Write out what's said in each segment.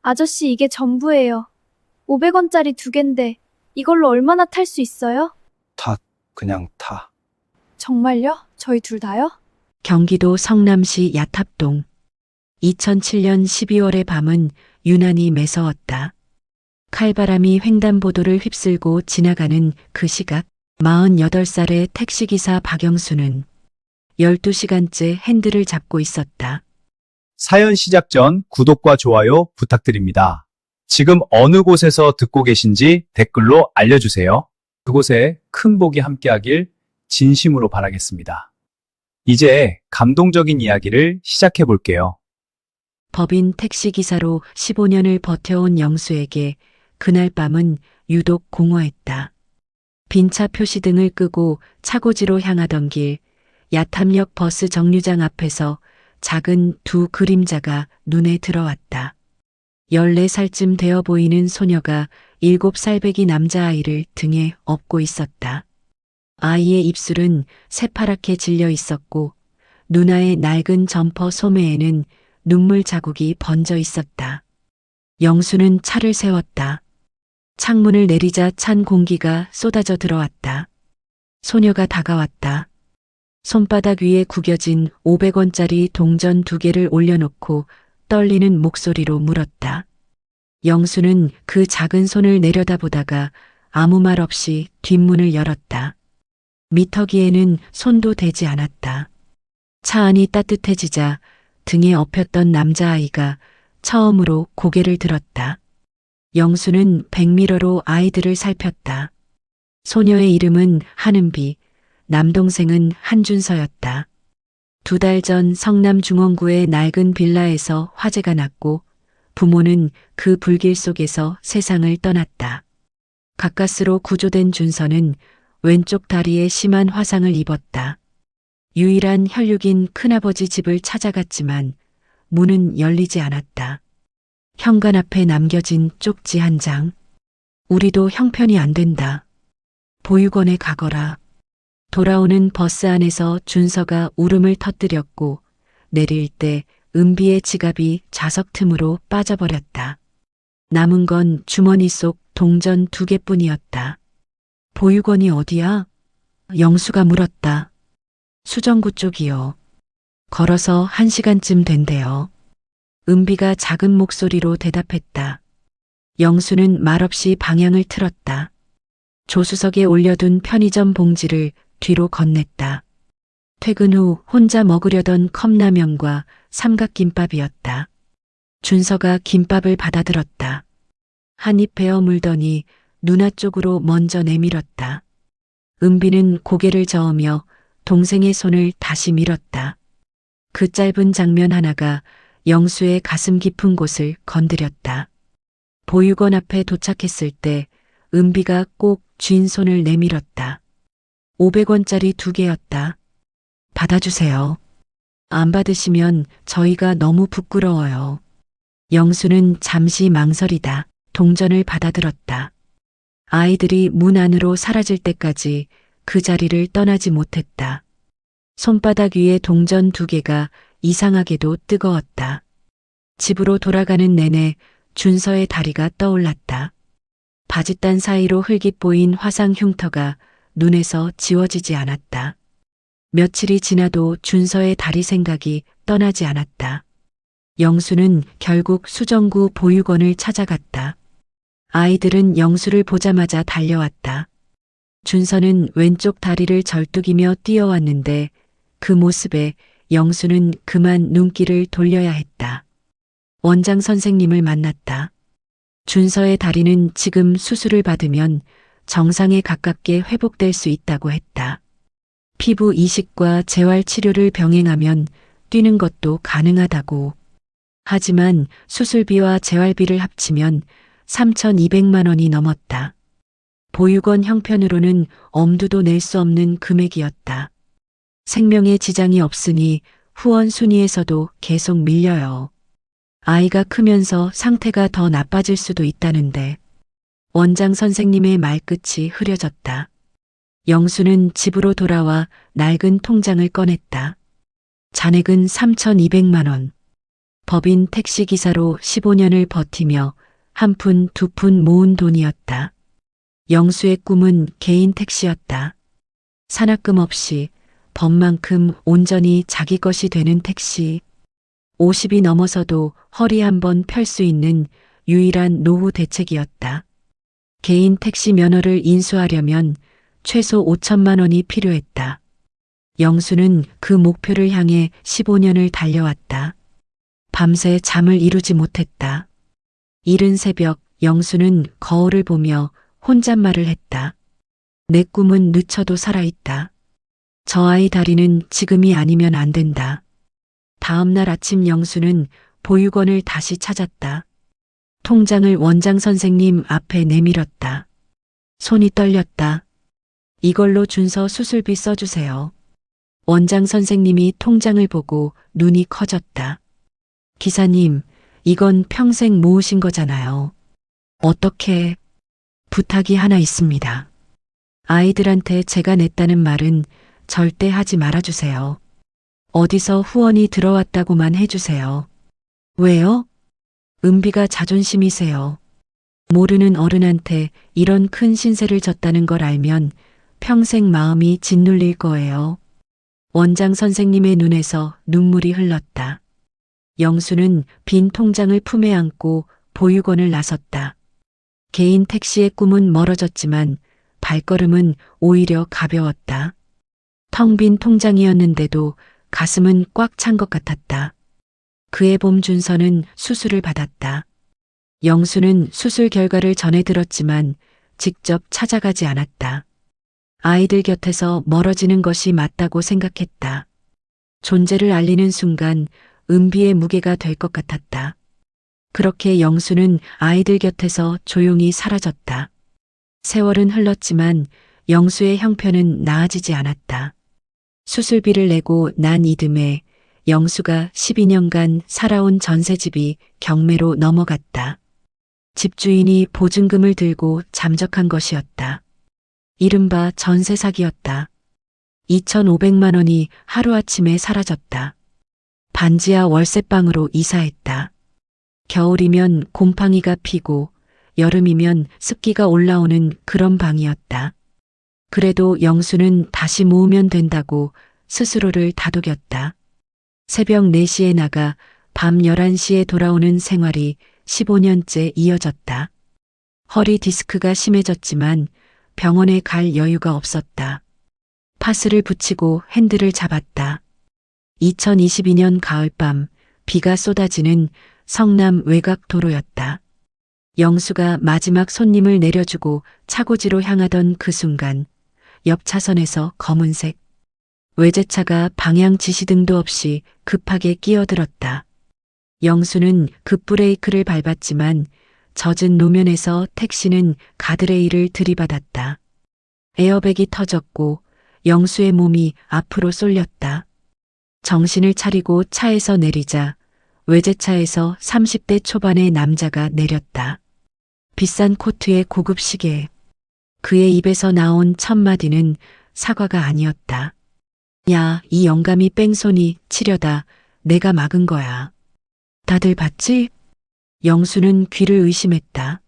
아저씨 이게 전부예요. 500원짜리 2개인데 이걸로 얼마나 탈 수 있어요? 타, 그냥 타. 정말요? 저희 둘 다요? 경기도 성남시 야탑동. 2007년 12월의 밤은 유난히 매서웠다. 칼바람이 횡단보도를 휩쓸고 지나가는 그 시각, 48살의 택시기사 박영수는 12시간째 핸들을 잡고 있었다. 사연 시작 전 구독과 좋아요 부탁드립니다. 지금 어느 곳에서 듣고 계신지 댓글로 알려주세요. 그곳에 큰 복이 함께하길 진심으로 바라겠습니다. 이제 감동적인 이야기를 시작해 볼게요. 법인 택시기사로 15년을 버텨온 영수에게 그날 밤은 유독 공허했다. 빈차 표시등을 끄고 차고지로 향하던 길, 야탐역 버스 정류장 앞에서 작은 두 그림자가 눈에 들어왔다. 14살쯤 되어 보이는 소녀가 7살배기 남자아이를 등에 업고 있었다. 아이의 입술은 새파랗게 질려 있었고 누나의 낡은 점퍼 소매에는 눈물 자국이 번져 있었다. 영수는 차를 세웠다. 창문을 내리자 찬 공기가 쏟아져 들어왔다. 소녀가 다가왔다. 손바닥 위에 구겨진 500원짜리 동전 2개를 올려놓고 떨리는 목소리로 물었다. 영수는 그 작은 손을 내려다보다가 아무 말 없이 뒷문을 열었다. 미터기에는 손도 대지 않았다. 차 안이 따뜻해지자 등에 업혔던 남자아이가 처음으로 고개를 들었다. 영수는 백미러로 아이들을 살폈다. 소녀의 이름은 한은비, 남동생은 한준서였다. 2달 전 성남 중원구의 낡은 빌라에서 화재가 났고 부모는 그 불길 속에서 세상을 떠났다. 가까스로 구조된 준서는 왼쪽 다리에 심한 화상을 입었다. 유일한 혈육인 큰아버지 집을 찾아갔지만 문은 열리지 않았다. 현관 앞에 남겨진 쪽지 한 장. 우리도 형편이 안 된다. 보육원에 가거라. 돌아오는 버스 안에서 준서가 울음을 터뜨렸고 내릴 때 은비의 지갑이 좌석 틈으로 빠져버렸다. 남은 건 주머니 속 동전 2개뿐이었다. 보육원이 어디야? 영수가 물었다. 수정구 쪽이요. 걸어서 1시간쯤 된대요. 은비가 작은 목소리로 대답했다. 영수는 말없이 방향을 틀었다. 조수석에 올려둔 편의점 봉지를 뒤로 건넸다. 퇴근 후 혼자 먹으려던 컵라면과 삼각김밥이었다. 준서가 김밥을 받아들었다. 한 입 베어 물더니 누나 쪽으로 먼저 내밀었다. 은비는 고개를 저으며 동생의 손을 다시 밀었다. 그 짧은 장면 하나가 영수의 가슴 깊은 곳을 건드렸다. 보육원 앞에 도착했을 때 은비가 꼭 쥔 손을 내밀었다. 500원짜리 2개였다. 받아주세요. 안 받으시면 저희가 너무 부끄러워요. 영수는 잠시 망설이다 동전을 받아들었다. 아이들이 문 안으로 사라질 때까지 그 자리를 떠나지 못했다. 손바닥 위에 동전 2개가 이상하게도 뜨거웠다. 집으로 돌아가는 내내 준서의 다리가 떠올랐다. 바짓단 사이로 흘깃 보인 화상 흉터가 눈에서 지워지지 않았다. 며칠이 지나도 준서의 다리 생각이 떠나지 않았다. 영수는 결국 수정구 보육원을 찾아갔다. 아이들은 영수를 보자마자 달려왔다. 준서는 왼쪽 다리를 절뚝이며 뛰어왔는데 그 모습에 영수는 그만 눈길을 돌려야 했다. 원장 선생님을 만났다. 준서의 다리는 지금 수술을 받으면 정상에 가깝게 회복될 수 있다고 했다. 피부 이식과 재활 치료를 병행하면 뛰는 것도 가능하다고. 하지만 수술비와 재활비를 합치면 3,200만 원이 넘었다. 보육원 형편으로는 엄두도 낼 수 없는 금액이었다. 생명에 지장이 없으니 후원 순위에서도 계속 밀려요. 아이가 크면서 상태가 더 나빠질 수도 있다는데. 원장 선생님의 말끝이 흐려졌다. 영수는 집으로 돌아와 낡은 통장을 꺼냈다. 잔액은 3,200만 원. 법인 택시기사로 15년을 버티며 한 푼 두 푼 모은 돈이었다. 영수의 꿈은 개인 택시였다. 산악금 없이 법만큼 온전히 자기 것이 되는 택시. 50이 넘어서도 허리 한번 펼 수 있는 유일한 노후 대책이었다. 개인 택시 면허를 인수하려면 최소 5천만 원이 필요했다. 영수는 그 목표를 향해 15년을 달려왔다. 밤새 잠을 이루지 못했다. 이른 새벽 영수는 거울을 보며 혼잣말을 했다. 내 꿈은 늦춰도 살아있다. 저 아이 다리는 지금이 아니면 안 된다. 다음 날 아침 영수는 보육원을 다시 찾았다. 통장을 원장 선생님 앞에 내밀었다. 손이 떨렸다. 이걸로 준서 수술비 써주세요. 원장 선생님이 통장을 보고 눈이 커졌다. 기사님, 이건 평생 모으신 거잖아요. 어떻게? 부탁이 하나 있습니다. 아이들한테 제가 냈다는 말은 절대 하지 말아주세요. 어디서 후원이 들어왔다고만 해주세요. 왜요? 은비가 자존심이세요. 모르는 어른한테 이런 큰 신세를 졌다는 걸 알면 평생 마음이 짓눌릴 거예요. 원장 선생님의 눈에서 눈물이 흘렀다. 영수는 빈 통장을 품에 안고 보육원을 나섰다. 개인 택시의 꿈은 멀어졌지만 발걸음은 오히려 가벼웠다. 텅 빈 통장이었는데도 가슴은 꽉 찬 것 같았다. 그해 봄 준서는 수술을 받았다. 영수는 수술 결과를 전해 들었지만 직접 찾아가지 않았다. 아이들 곁에서 멀어지는 것이 맞다고 생각했다. 존재를 알리는 순간 은비의 무게가 될 것 같았다. 그렇게 영수는 아이들 곁에서 조용히 사라졌다. 세월은 흘렀지만 영수의 형편은 나아지지 않았다. 수술비를 내고 난 이듬해 영수가 12년간 살아온 전셋집이 경매로 넘어갔다. 집주인이 보증금을 들고 잠적한 것이었다. 이른바 전세 사기였다. 2,500만 원이 하루아침에 사라졌다. 반지하 월세방으로 이사했다. 겨울이면 곰팡이가 피고 여름이면 습기가 올라오는 그런 방이었다. 그래도 영수는 다시 모으면 된다고 스스로를 다독였다. 새벽 4시에 나가 밤 11시에 돌아오는 생활이 15년째 이어졌다. 허리 디스크가 심해졌지만 병원에 갈 여유가 없었다. 파스를 붙이고 핸들을 잡았다. 2022년 가을밤 비가 쏟아지는 성남 외곽 도로였다. 영수가 마지막 손님을 내려주고 차고지로 향하던 그 순간 옆 차선에서 검은색 외제차가 방향 지시등도 없이 급하게 끼어들었다. 영수는 급브레이크를 밟았지만 젖은 노면에서 택시는 가드레일을 들이받았다. 에어백이 터졌고 영수의 몸이 앞으로 쏠렸다. 정신을 차리고 차에서 내리자 외제차에서 30대 초반의 남자가 내렸다. 비싼 코트에 고급 시계. 그의 입에서 나온 첫 마디는 사과가 아니었다. 야, 이 영감이 뺑소니 치려다 내가 막은 거야. 다들 봤지? 영수는 귀를 의심했다.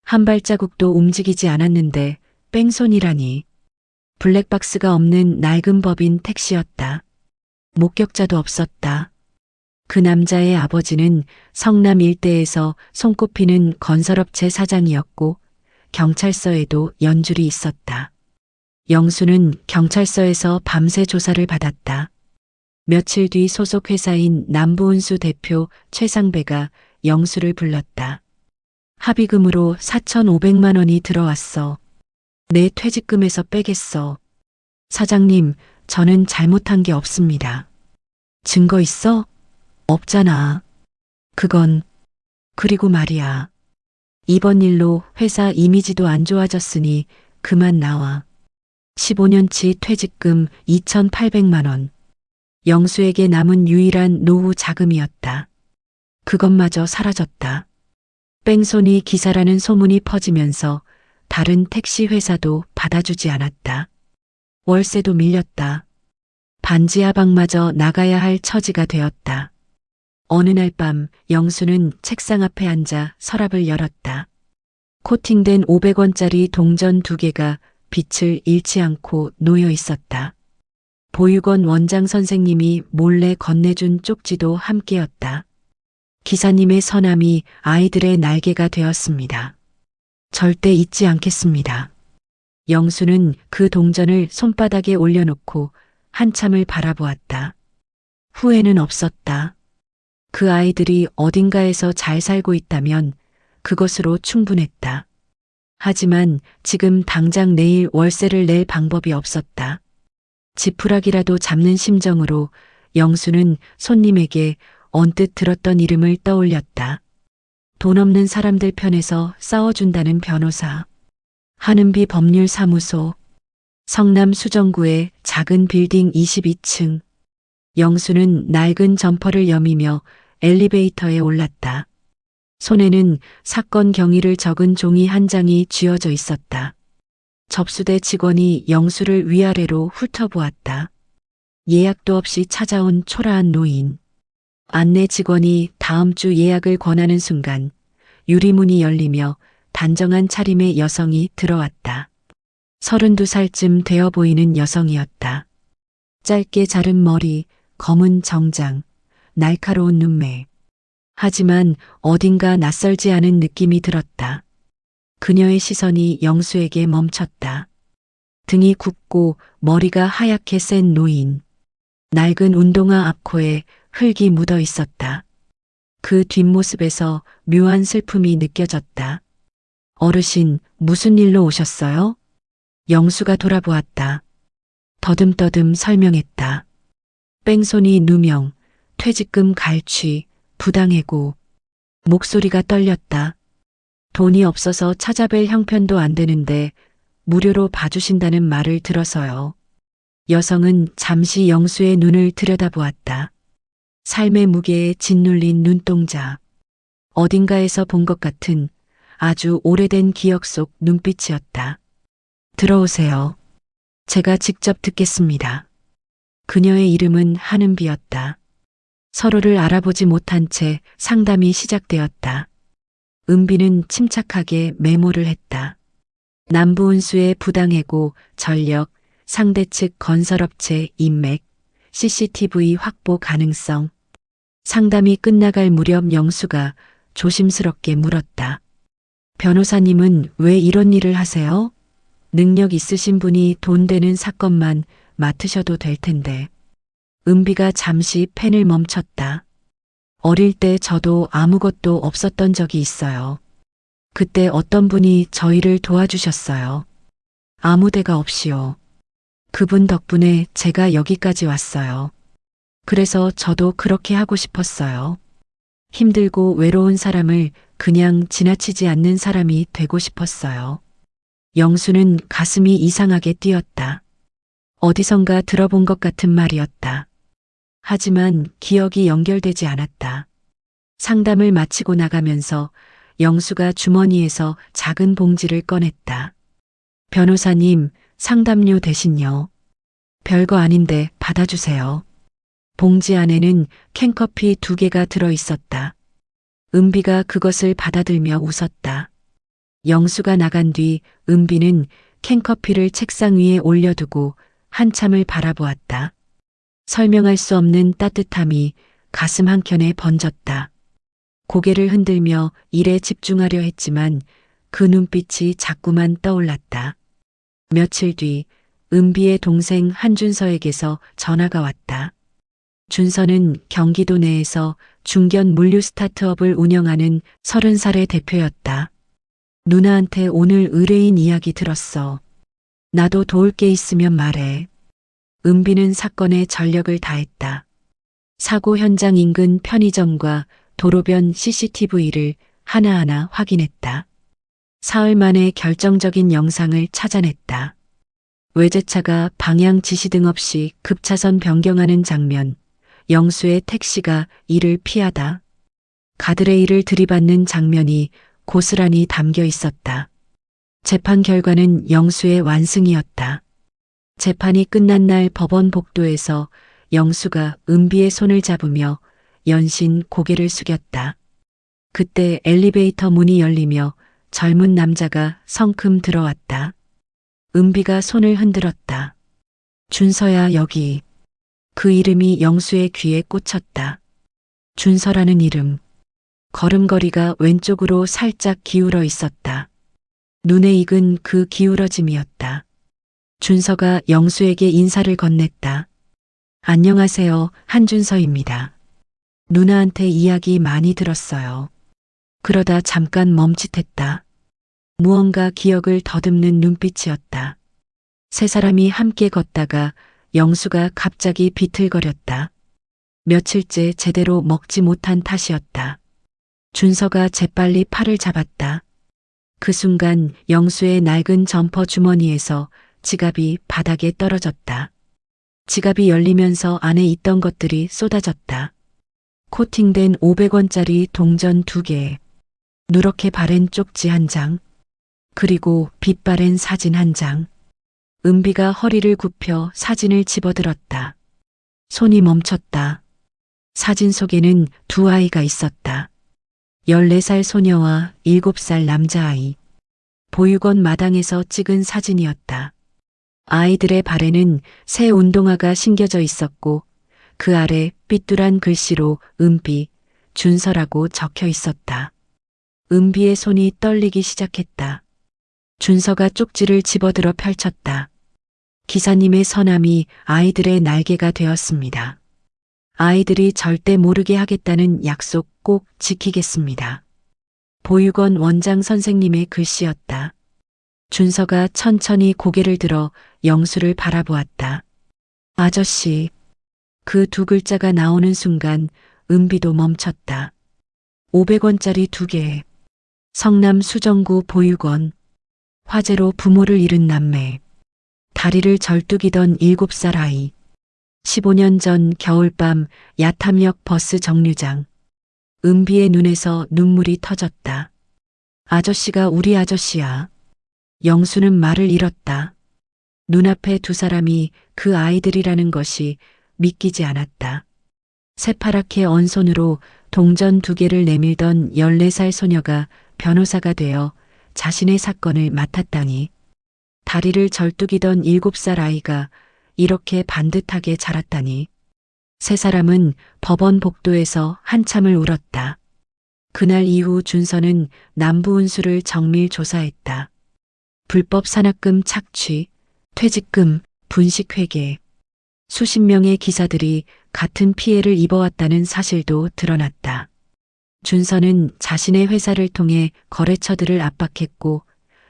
한 발자국도 움직이지 않았는데 뺑소니라니. 블랙박스가 없는 낡은 법인 택시였다. 목격자도 없었다. 그 남자의 아버지는 성남 일대에서 손꼽히는 건설업체 사장이었고 경찰서에도 연줄이 있었다. 영수는 경찰서에서 밤새 조사를 받았다. 며칠 뒤 소속 회사인 남부운수 대표 최상배가 영수를 불렀다. 합의금으로 4,500만 원이 들어왔어. 내 퇴직금에서 빼겠어. 사장님, 저는 잘못한 게 없습니다. 증거 있어? 없잖아. 그건, 그리고 말이야. 이번 일로 회사 이미지도 안 좋아졌으니 그만 나와. 15년치 퇴직금 2,800만 원. 영수에게 남은 유일한 노후 자금이었다. 그것마저 사라졌다. 뺑소니 기사라는 소문이 퍼지면서 다른 택시 회사도 받아주지 않았다. 월세도 밀렸다. 반지하방마저 나가야 할 처지가 되었다. 어느 날 밤 영수는 책상 앞에 앉아 서랍을 열었다. 코팅된 500원짜리 동전 2개가 빛을 잃지 않고 놓여 있었다. 보육원 원장 선생님이 몰래 건네준 쪽지도 함께였다. 기사님의 선함이 아이들의 날개가 되었습니다. 절대 잊지 않겠습니다. 영수는 그 동전을 손바닥에 올려놓고 한참을 바라보았다. 후회는 없었다. 그 아이들이 어딘가에서 잘 살고 있다면 그것으로 충분했다. 하지만 지금 당장 내일 월세를 낼 방법이 없었다. 지푸라기라도 잡는 심정으로 영수는 손님에게 언뜻 들었던 이름을 떠올렸다. 돈 없는 사람들 편에서 싸워준다는 변호사. 하는비 법률사무소. 성남 수정구의 작은 빌딩 22층. 영수는 낡은 점퍼를 여미며 엘리베이터에 올랐다. 손에는 사건 경위를 적은 종이 한 장이 쥐어져 있었다. 접수대 직원이 영수를 위아래로 훑어보았다. 예약도 없이 찾아온 초라한 노인. 안내 직원이 다음 주 예약을 권하는 순간 유리문이 열리며 단정한 차림의 여성이 들어왔다. 32살쯤 되어 보이는 여성이었다. 짧게 자른 머리, 검은 정장, 날카로운 눈매. 하지만 어딘가 낯설지 않은 느낌이 들었다. 그녀의 시선이 영수에게 멈췄다. 등이 굽고 머리가 하얗게 센 노인. 낡은 운동화 앞코에 흙이 묻어 있었다. 그 뒷모습에서 묘한 슬픔이 느껴졌다. 어르신, 무슨 일로 오셨어요? 영수가 돌아보았다. 더듬더듬 설명했다. 뺑소니 누명, 퇴직금 갈취, 부당해고. 목소리가 떨렸다. 돈이 없어서 찾아뵐 형편도 안 되는데 무료로 봐주신다는 말을 들어서요. 여성은 잠시 영수의 눈을 들여다보았다. 삶의 무게에 짓눌린 눈동자. 어딘가에서 본 것 같은 아주 오래된 기억 속 눈빛이었다. 들어오세요. 제가 직접 듣겠습니다. 그녀의 이름은 하는비였다. 서로를 알아보지 못한 채 상담이 시작되었다. 은비는 침착하게 메모를 했다. 남부운수의 부당해고, 전력, 상대 측 건설업체 인맥, CCTV 확보 가능성. 상담이 끝나갈 무렵 영수가 조심스럽게 물었다. 변호사님은 왜 이런 일을 하세요? 능력 있으신 분이 돈 되는 사건만 맡으셔도 될 텐데. 은비가 잠시 펜을 멈췄다. 어릴 때 저도 아무것도 없었던 적이 있어요. 그때 어떤 분이 저희를 도와주셨어요. 아무 데가 없이요. 그분 덕분에 제가 여기까지 왔어요. 그래서 저도 그렇게 하고 싶었어요. 힘들고 외로운 사람을 그냥 지나치지 않는 사람이 되고 싶었어요. 영수는 가슴이 이상하게 뛰었다. 어디선가 들어본 것 같은 말이었다. 하지만 기억이 연결되지 않았다. 상담을 마치고 나가면서 영수가 주머니에서 작은 봉지를 꺼냈다. 변호사님, 상담료 대신요. 별거 아닌데 받아주세요. 봉지 안에는 캔커피 2개가 들어 있었다. 은비가 그것을 받아들며 웃었다. 영수가 나간 뒤 은비는 캔커피를 책상 위에 올려두고 한참을 바라보았다. 설명할 수 없는 따뜻함이 가슴 한켠에 번졌다. 고개를 흔들며 일에 집중하려 했지만 그 눈빛이 자꾸만 떠올랐다. 며칠 뒤 은비의 동생 한준서에게서 전화가 왔다. 준서는 경기도 내에서 중견 물류 스타트업을 운영하는 30살의 대표였다. 누나한테 오늘 의뢰인 이야기 들었어. 나도 도울 게 있으면 말해. 은비는 사건에 전력을 다했다. 사고 현장 인근 편의점과 도로변 CCTV를 하나하나 확인했다. 사흘 만에 결정적인 영상을 찾아냈다. 외제차가 방향 지시등 없이 급차선 변경하는 장면, 영수의 택시가 이를 피하다. 가드레일을 들이받는 장면이 고스란히 담겨 있었다. 재판 결과는 영수의 완승이었다. 재판이 끝난 날 법원 복도에서 영수가 은비의 손을 잡으며 연신 고개를 숙였다. 그때 엘리베이터 문이 열리며 젊은 남자가 성큼 들어왔다. 은비가 손을 흔들었다. 준서야, 여기. 그 이름이 영수의 귀에 꽂혔다. 준서라는 이름. 걸음걸이가 왼쪽으로 살짝 기울어 있었다. 눈에 익은 그 기울어짐이었다. 준서가 영수에게 인사를 건넸다. 안녕하세요, 한준서입니다. 누나한테 이야기 많이 들었어요. 그러다 잠깐 멈칫했다. 무언가 기억을 더듬는 눈빛이었다. 세 사람이 함께 걷다가 영수가 갑자기 비틀거렸다. 며칠째 제대로 먹지 못한 탓이었다. 준서가 재빨리 팔을 잡았다. 그 순간 영수의 낡은 점퍼 주머니에서 지갑이 바닥에 떨어졌다. 지갑이 열리면서 안에 있던 것들이 쏟아졌다. 코팅된 500원짜리 동전 2개, 누렇게 바랜 쪽지 1장, 그리고 빛 바랜 사진 1장. 은비가 허리를 굽혀 사진을 집어들었다. 손이 멈췄다. 사진 속에는 두 아이가 있었다. 14살 소녀와 7살 남자아이. 보육원 마당에서 찍은 사진이었다. 아이들의 발에는 새 운동화가 신겨져 있었고 그 아래 삐뚤한 글씨로 은비, 준서라고 적혀 있었다. 은비의 손이 떨리기 시작했다. 준서가 쪽지를 집어들어 펼쳤다. 기사님의 서남이 아이들의 날개가 되었습니다. 아이들이 절대 모르게 하겠다는 약속 꼭 지키겠습니다. 보육원 원장 선생님의 글씨였다. 준서가 천천히 고개를 들어 영수를 바라보았다. 아저씨. 그 두 글자가 나오는 순간 은비도 멈췄다. 500원짜리 2개. 성남 수정구 보육원. 화재로 부모를 잃은 남매. 다리를 절뚝이던 7살 아이. 15년 전 겨울밤 야탐역 버스 정류장. 은비의 눈에서 눈물이 터졌다. 아저씨가 우리 아저씨야. 영수는 말을 잃었다. 눈앞에 두 사람이 그 아이들이라는 것이 믿기지 않았다. 새파랗게 언 손으로 동전 2개를 내밀던 14살 소녀가 변호사가 되어 자신의 사건을 맡았다니. 다리를 절뚝이던 7살 아이가 이렇게 반듯하게 자랐다니. 세 사람은 법원 복도에서 한참을 울었다. 그날 이후 준서는 남부운수를 정밀 조사했다. 불법 산학금 착취, 퇴직금, 분식회계. 수십 명의 기사들이 같은 피해를 입어왔다는 사실도 드러났다. 준서는 자신의 회사를 통해 거래처들을 압박했고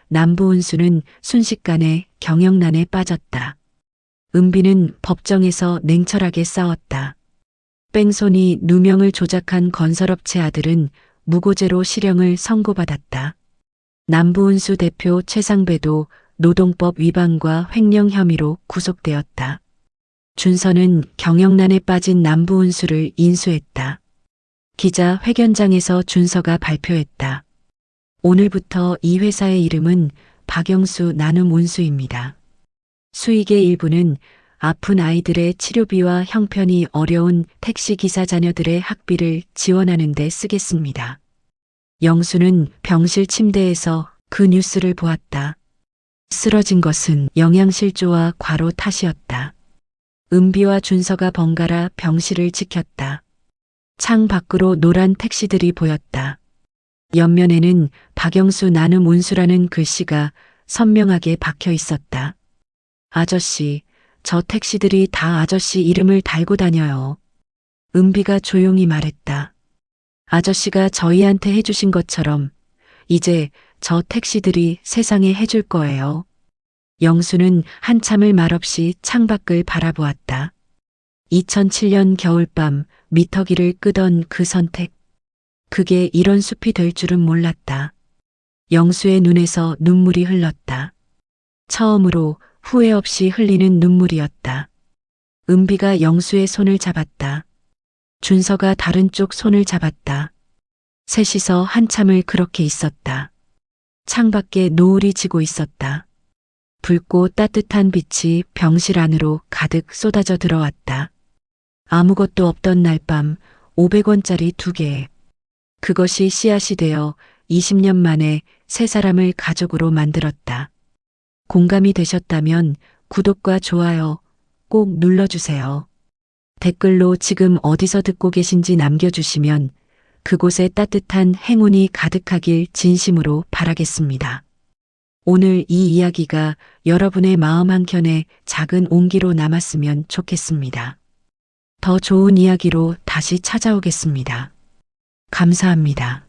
남부운수는 순식간에 경영난에 빠졌다. 은비는 법정에서 냉철하게 싸웠다. 뺑소니 누명을 조작한 건설업체 아들은 무고죄로 실형을 선고받았다. 남부운수 대표 최상배도 노동법 위반과 횡령 혐의로 구속되었다. 준서는 경영난에 빠진 남부운수를 인수했다. 기자 회견장에서 준서가 발표했다. 오늘부터 이 회사의 이름은 박영수 나눔운수입니다. 수익의 일부는 아픈 아이들의 치료비와 형편이 어려운 택시기사 자녀들의 학비를 지원하는 데 쓰겠습니다. 영수는 병실 침대에서 그 뉴스를 보았다. 쓰러진 것은 영양실조와 과로 탓이었다. 은비와 준서가 번갈아 병실을 지켰다. 창 밖으로 노란 택시들이 보였다. 옆면에는 박영수 나눔 운수라는 글씨가 선명하게 박혀 있었다. 아저씨, 저 택시들이 다 아저씨 이름을 달고 다녀요. 은비가 조용히 말했다. 아저씨가 저희한테 해주신 것처럼 이제 저 택시들이 세상에 해줄 거예요. 영수는 한참을 말없이 창밖을 바라보았다. 2007년 겨울밤 미터기를 끄던 그 선택. 그게 이런 숲이 될 줄은 몰랐다. 영수의 눈에서 눈물이 흘렀다. 처음으로 후회 없이 흘리는 눈물이었다. 은비가 영수의 손을 잡았다. 준서가 다른 쪽 손을 잡았다. 셋이서 한참을 그렇게 있었다. 창밖에 노을이 지고 있었다. 붉고 따뜻한 빛이 병실 안으로 가득 쏟아져 들어왔다. 아무것도 없던 날 밤 500원짜리 2개. 그것이 씨앗이 되어 20년 만에 세 사람을 가족으로 만들었다. 공감이 되셨다면 구독과 좋아요 꼭 눌러주세요. 댓글로 지금 어디서 듣고 계신지 남겨주시면 그곳에 따뜻한 행운이 가득하길 진심으로 바라겠습니다. 오늘 이 이야기가 여러분의 마음 한켠에 작은 온기로 남았으면 좋겠습니다. 더 좋은 이야기로 다시 찾아오겠습니다. 감사합니다.